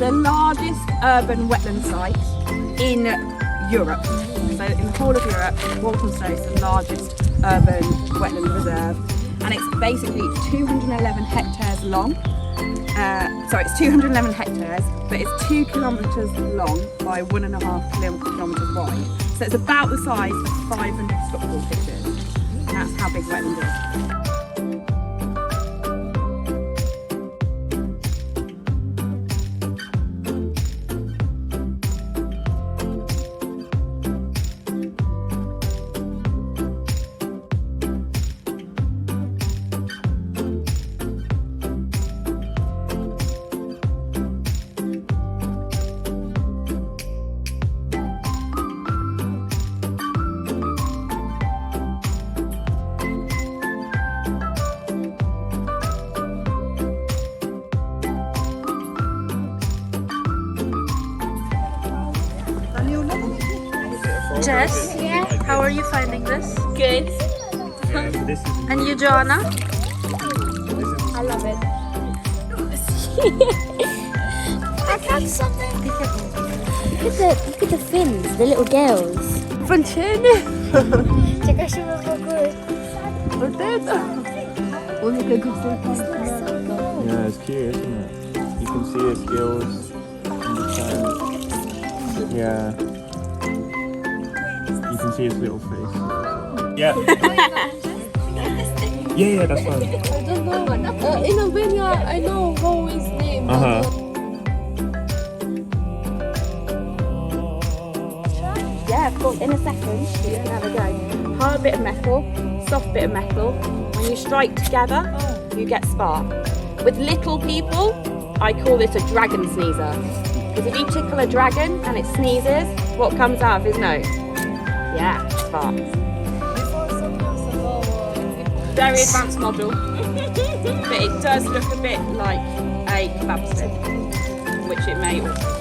the largest urban wetland site in Europe. So in the whole of Europe, Walthamstow is the largest urban wetland reserve, and it's basically 211 hectares long. It's 211 hectares, but it's 2 kilometres long by 1.5 kilometres wide. So it's about the size of 500 football pitches. And that's how big wetland is. Jess, how are you finding this? Good. And you, Joanna? I love it. I found something. Look at the fins, the little girls. Czekaj się Yeah, it's cute, isn't it? You can see his gills in the sand. Yeah. You can see his little face. Yeah. Yeah, that's fine. I don't know. In Albania, I know how his name. Yeah, of course, in a second, you can have a go. Hard bit of metal, soft bit of metal. When you strike together, you get spark. With little people, I call this a dragon sneezer. Because if you tickle a dragon and it sneezes, what comes out of his nose? Yeah, sparks. Very advanced model. But it does look a bit like a kebab stick, which it may also.